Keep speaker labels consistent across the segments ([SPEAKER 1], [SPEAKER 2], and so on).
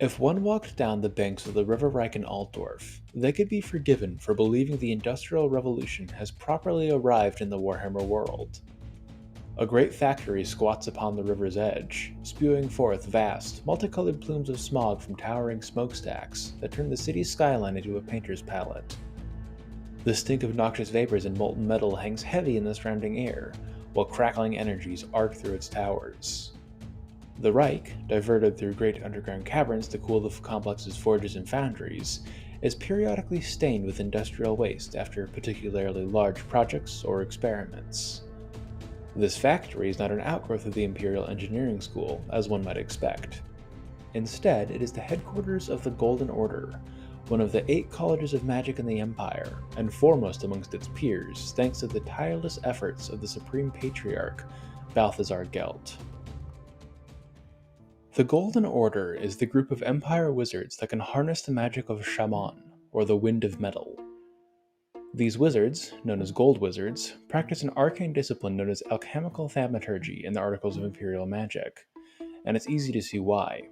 [SPEAKER 1] If one walked down the banks of the River Reich in Altdorf, they could be forgiven for believing the Industrial Revolution has properly arrived in the Warhammer world. A great factory squats upon the river's edge, spewing forth vast, multicolored plumes of smog from towering smokestacks that turn the city's skyline into a painter's palette. The stink of noxious vapors and molten metal hangs heavy in the surrounding air, while crackling energies arc through its towers. The Reich, diverted through great underground caverns to cool the complex's forges and foundries, is periodically stained with industrial waste after particularly large projects or experiments. This factory is not an outgrowth of the Imperial Engineering School, as one might expect. Instead, it is the headquarters of the Golden Order, one of the 8 colleges of magic in the Empire, and foremost amongst its peers thanks to the tireless efforts of the Supreme Patriarch, Balthazar Gelt. The Golden Order is the group of Empire wizards that can harness the magic of Shaman, or the Wind of Metal. These wizards, known as Gold Wizards, practice an arcane discipline known as alchemical thaumaturgy in the Articles of Imperial Magic, and it's easy to see why.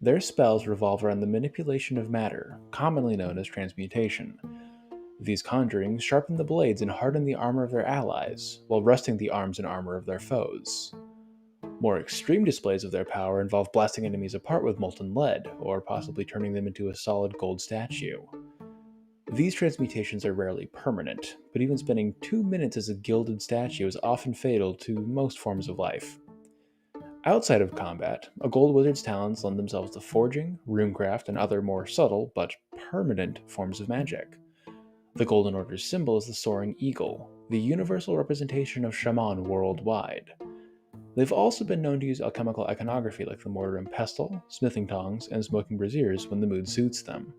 [SPEAKER 1] Their spells revolve around the manipulation of matter, commonly known as transmutation. These conjurings sharpen the blades and harden the armor of their allies, while rusting the arms and armor of their foes. More extreme displays of their power involve blasting enemies apart with molten lead, or possibly turning them into a solid gold statue. These transmutations are rarely permanent, but even spending 2 minutes as a gilded statue is often fatal to most forms of life. Outside of combat, a gold wizard's talents lend themselves to forging, runecraft, and other more subtle but permanent forms of magic. The Golden Order's symbol is the soaring eagle, the universal representation of Shaman worldwide. They've also been known to use alchemical iconography like the mortar and pestle, smithing tongs, and smoking braziers when the mood suits them.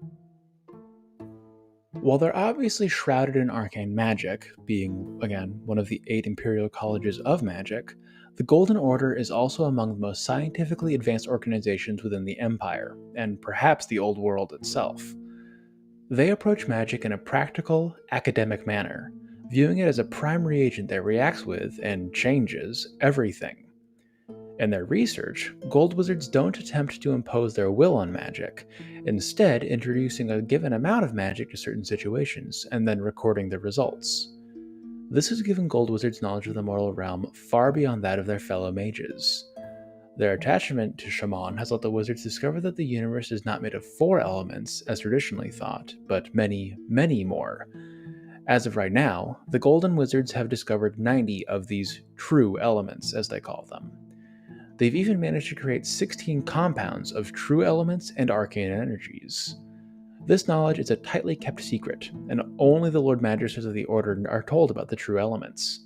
[SPEAKER 1] While they're obviously shrouded in arcane magic, being, again, one of the 8 Imperial Colleges of Magic, the Golden Order is also among the most scientifically advanced organizations within the Empire, and perhaps the Old World itself. They approach magic in a practical, academic manner, viewing it as a primary agent that reacts with, and changes, everything. In their research, Gold Wizards don't attempt to impose their will on magic, instead introducing a given amount of magic to certain situations, and then recording the results. This has given Gold Wizards knowledge of the mortal realm far beyond that of their fellow mages. Their attachment to Shaman has let the wizards discover that the universe is not made of 4 elements, as traditionally thought, but many, many more. As of right now, the Golden Wizards have discovered 90 of these true elements, as they call them. They've even managed to create 16 compounds of true elements and arcane energies. This knowledge is a tightly kept secret, and only the Lord Magisters of the Order are told about the true elements.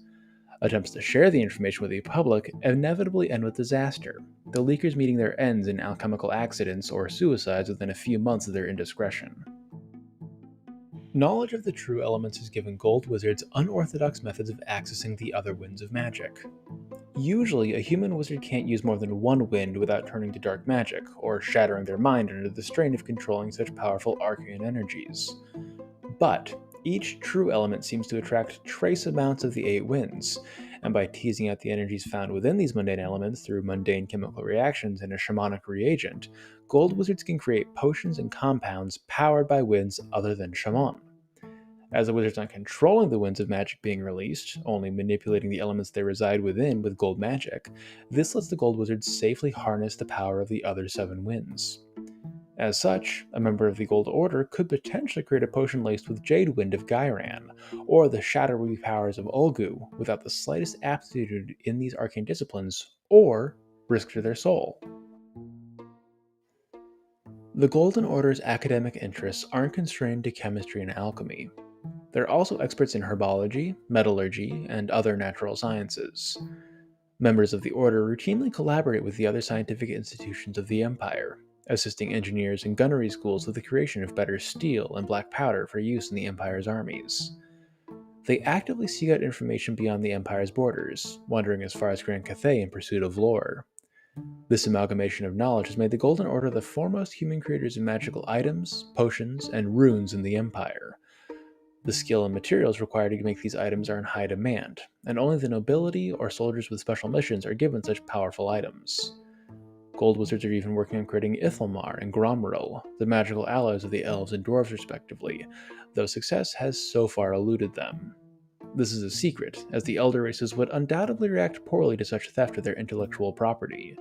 [SPEAKER 1] Attempts to share the information with the public inevitably end with disaster, the leakers meeting their ends in alchemical accidents or suicides within a few months of their indiscretion. Knowledge of the true elements has given Gold Wizards unorthodox methods of accessing the other winds of magic. Usually, a human wizard can't use more than 1 wind without turning to dark magic, or shattering their mind under the strain of controlling such powerful arcane energies. But each true element seems to attract trace amounts of the 8 winds, and by teasing out the energies found within these mundane elements through mundane chemical reactions and a shamanic reagent, Gold Wizards can create potions and compounds powered by winds other than Shaman. As the wizards aren't controlling the winds of magic being released, only manipulating the elements they reside within with gold magic, this lets the Gold Wizards safely harness the power of the other 7 winds. As such, a member of the Gold Order could potentially create a potion laced with Jade Wind of Gairan, or the shadowy powers of Ulgu, without the slightest aptitude in these arcane disciplines, or risk to their soul. The Golden Order's academic interests aren't constrained to chemistry and alchemy. They're also experts in herbology, metallurgy, and other natural sciences. Members of the Order routinely collaborate with the other scientific institutions of the Empire, assisting engineers and gunnery schools with the creation of better steel and black powder for use in the Empire's armies. They actively seek out information beyond the Empire's borders, wandering as far as Grand Cathay in pursuit of lore. This amalgamation of knowledge has made the Golden Order the foremost human creators of magical items, potions, and runes in the Empire. The skill and materials required to make these items are in high demand, and only the nobility or soldiers with special missions are given such powerful items. Gold wizards are even working on creating Ithelmar and Gromril, the magical alloys of the elves and dwarves respectively, though success has so far eluded them. This is a secret, as the elder races would undoubtedly react poorly to such theft of their intellectual property.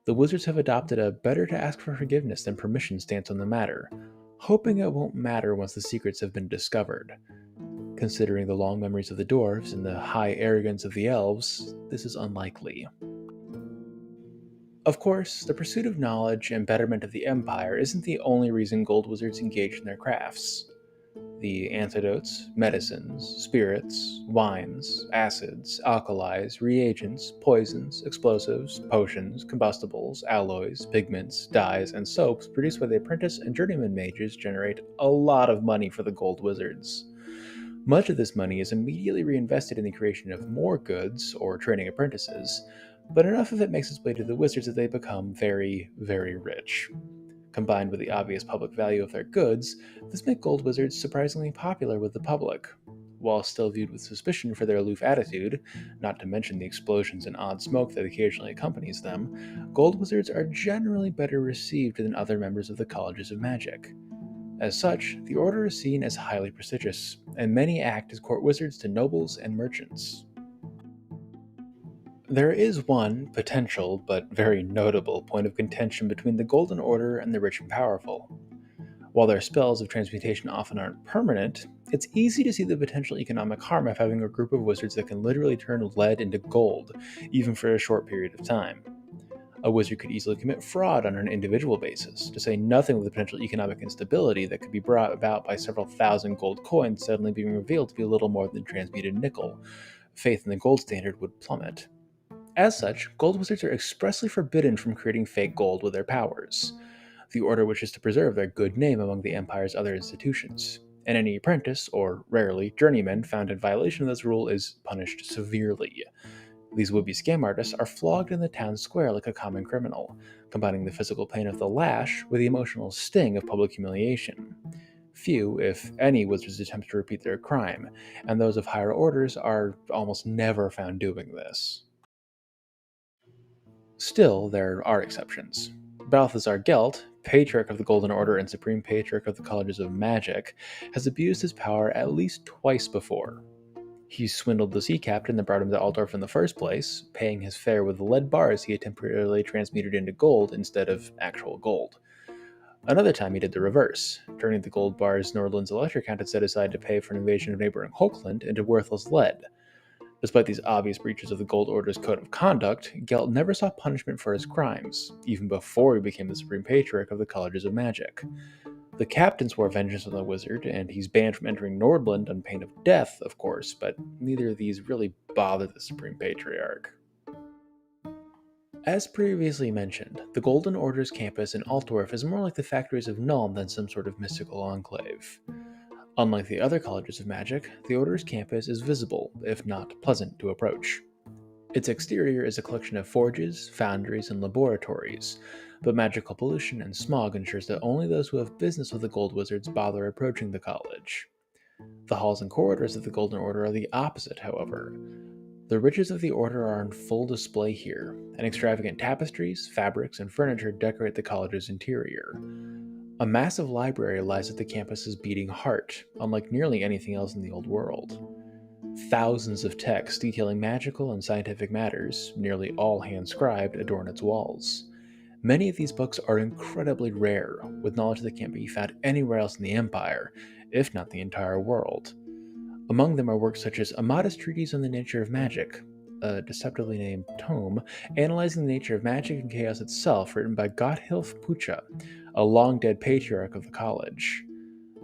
[SPEAKER 1] The wizards have adopted a better to ask for forgiveness than permission stance on the matter, hoping it won't matter once the secrets have been discovered. Considering the long memories of the dwarves and the high arrogance of the elves, this is unlikely. Of course, the pursuit of knowledge and betterment of the Empire isn't the only reason gold wizards engage in their crafts. The antidotes, medicines, spirits, wines, acids, alkalis, reagents, poisons, explosives, potions, combustibles, alloys, pigments, dyes, and soaps produced by the apprentice and journeyman mages generate a lot of money for the gold wizards. Much of this money is immediately reinvested in the creation of more goods or training apprentices, but enough of it makes its way to the wizards that they become very, very rich. Combined with the obvious public value of their goods, this makes gold wizards surprisingly popular with the public. While still viewed with suspicion for their aloof attitude, not to mention the explosions and odd smoke that occasionally accompanies them, gold wizards are generally better received than other members of the colleges of magic. As such, the order is seen as highly prestigious, and many act as court wizards to nobles and merchants. There is one potential, but very notable, point of contention between the Golden Order and the rich and powerful. While their spells of transmutation often aren't permanent, it's easy to see the potential economic harm of having a group of wizards that can literally turn lead into gold, even for a short period of time. A wizard could easily commit fraud on an individual basis, to say nothing of the potential economic instability that could be brought about by several thousand gold coins suddenly being revealed to be little more than transmuted nickel. Faith in the gold standard would plummet. As such, gold wizards are expressly forbidden from creating fake gold with their powers. The order wishes to preserve their good name among the Empire's other institutions, and any apprentice, or rarely journeyman, found in violation of this rule is punished severely. These would-be scam artists are flogged in the town square like a common criminal, combining the physical pain of the lash with the emotional sting of public humiliation. Few, if any, wizards attempt to repeat their crime, and those of higher orders are almost never found doing this. Still, there are exceptions. Balthazar Gelt, Patriarch of the Golden Order and Supreme Patriarch of the Colleges of Magic, has abused his power at least twice before. He swindled the sea captain that brought him to Altdorf in the first place, paying his fare with the lead bars he had temporarily transmuted into gold instead of actual gold. Another time he did the reverse, turning the gold bars Nordland's electric count had set aside to pay for an invasion of neighboring Hochland into worthless lead. Despite these obvious breaches of the Gold Order's code of conduct, Gelt never saw punishment for his crimes, even before he became the Supreme Patriarch of the Colleges of Magic. The captain swore vengeance on the wizard, and he's banned from entering Nordland on pain of death, of course, but neither of these really bother the Supreme Patriarch. As previously mentioned, the Golden Order's campus in Altdorf is more like the factories of Nuln than some sort of mystical enclave. Unlike the other colleges of magic, the Order's campus is visible, if not pleasant to approach. Its exterior is a collection of forges, foundries, and laboratories, but magical pollution and smog ensures that only those who have business with the Gold Wizards bother approaching the college. The halls and corridors of the Golden Order are the opposite, however. The riches of the Order are on full display here, and extravagant tapestries, fabrics, and furniture decorate the college's interior. A massive library lies at the campus's beating heart, unlike nearly anything else in the Old World. Thousands of texts detailing magical and scientific matters, nearly all hand-scribed, adorn its walls. Many of these books are incredibly rare, with knowledge that can't be found anywhere else in the Empire, if not the entire world. Among them are works such as A Modest Treatise on the Nature of Magic, a deceptively named tome analyzing the nature of magic and chaos itself, written by Gotthilf Pucha, a long-dead patriarch of the college.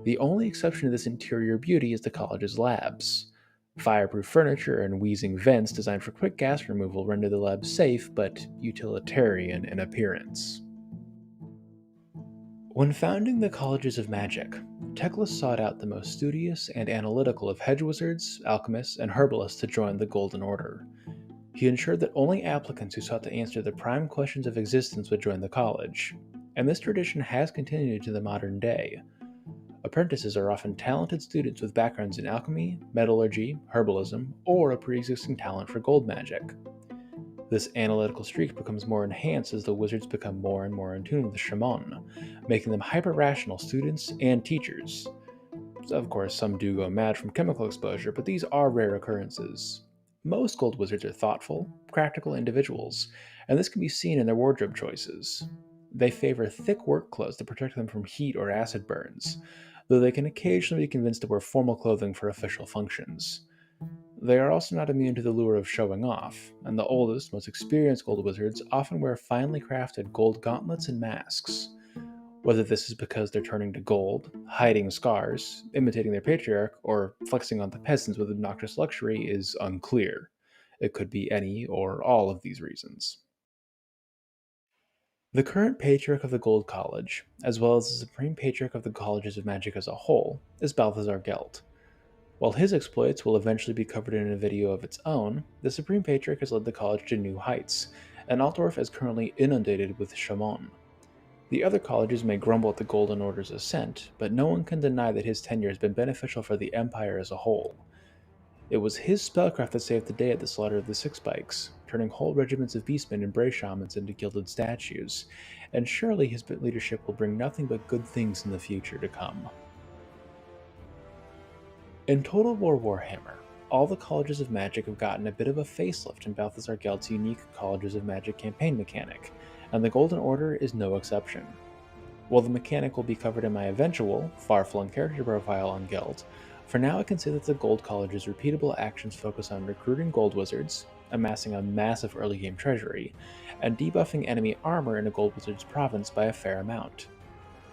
[SPEAKER 1] The only exception to this interior beauty is the college's labs. Fireproof furniture and wheezing vents designed for quick gas removal render the lab safe but utilitarian in appearance. When founding the Colleges of Magic, Teclis sought out the most studious and analytical of hedge wizards, alchemists, and herbalists to join the Golden Order. He ensured that only applicants who sought to answer the prime questions of existence would join the college, and this tradition has continued to the modern day. Apprentices are often talented students with backgrounds in alchemy, metallurgy, herbalism, or a pre-existing talent for gold magic. This analytical streak becomes more enhanced as the wizards become more and more in tune with the shaman, making them hyper-rational students and teachers. Of course, some do go mad from chemical exposure, but these are rare occurrences. Most gold wizards are thoughtful, practical individuals, and this can be seen in their wardrobe choices. They favor thick work clothes to protect them from heat or acid burns, though they can occasionally be convinced to wear formal clothing for official functions. They are also not immune to the lure of showing off, and the oldest, most experienced gold wizards often wear finely crafted gold gauntlets and masks. Whether this is because they're turning to gold, hiding scars, imitating their patriarch, or flexing on the peasants with obnoxious luxury is unclear. It could be any or all of these reasons. The current patriarch of the Gold College, as well as the supreme patriarch of the colleges of magic as a whole, is Balthazar Gelt. While his exploits will eventually be covered in a video of its own, the Supreme Patriarch has led the college to new heights, and Altdorf is currently inundated with Shaman. The other colleges may grumble at the Golden Order's ascent, but no one can deny that his tenure has been beneficial for the Empire as a whole. It was his spellcraft that saved the day at the slaughter of the Six Spikes, turning whole regiments of beastmen and brave shamans into gilded statues, and surely his leadership will bring nothing but good things in the future to come. In Total War Warhammer, all the Colleges of Magic have gotten a bit of a facelift in Balthazar Gelt's unique Colleges of Magic campaign mechanic, and the Golden Order is no exception. While the mechanic will be covered in my eventual, far-flung character profile on Gelt, for now I can say that the Gold College's repeatable actions focus on recruiting gold wizards, amassing a massive early game treasury, and debuffing enemy armor in a gold wizard's province by a fair amount.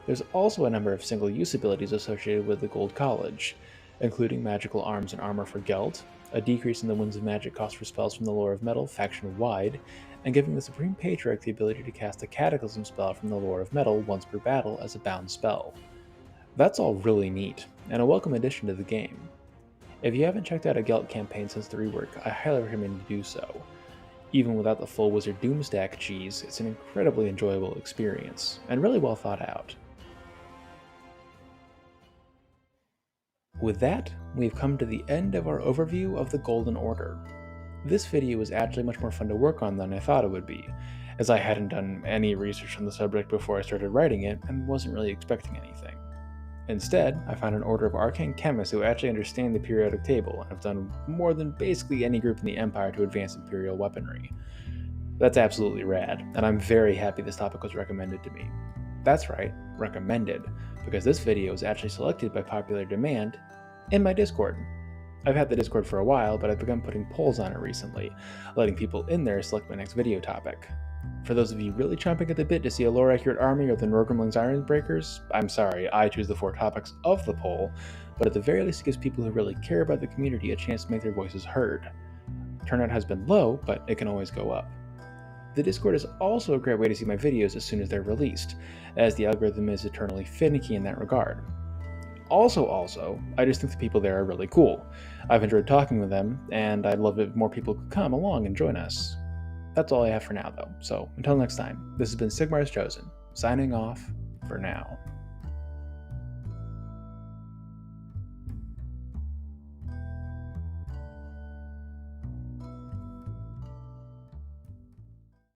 [SPEAKER 1] There's also a number of single-use abilities associated with the Gold College, including magical arms and armor for Gelt, a decrease in the Winds of Magic cost for spells from the Lore of Metal faction-wide, and giving the Supreme Patriarch the ability to cast a Cataclysm spell from the Lore of Metal once per battle as a bound spell. That's all really neat, and a welcome addition to the game. If you haven't checked out a Gelt campaign since the rework, I highly recommend you do so. Even without the full Wizard Doomstack cheese, it's an incredibly enjoyable experience, and really well thought out. With that, we've come to the end of our overview of the Golden Order. This video was actually much more fun to work on than I thought it would be, as I hadn't done any research on the subject before I started writing it and wasn't really expecting anything. Instead, I found an order of arcane chemists who actually understand the periodic table and have done more than basically any group in the Empire to advance Imperial weaponry. That's absolutely rad, and I'm very happy this topic was recommended to me. That's right, recommended, because this video was actually selected by popular demand in my Discord. I've had the Discord for a while, but I've begun putting polls on it recently, letting people in there select my next video topic. For those of you really chomping at the bit to see a lore-accurate army or the Norgrimling's Ironbreakers, I'm sorry, I choose the 4 topics of the poll, but at the very least it gives people who really care about the community a chance to make their voices heard. Turnout has been low, but it can always go up. The Discord is also a great way to see my videos as soon as they're released, as the algorithm is eternally finicky in that regard. Also, I just think the people there are really cool. I've enjoyed talking with them, and I'd love if more people could come along and join us. That's all I have for now, though, so until next time, this has been Sigmar's Chosen, signing off for now.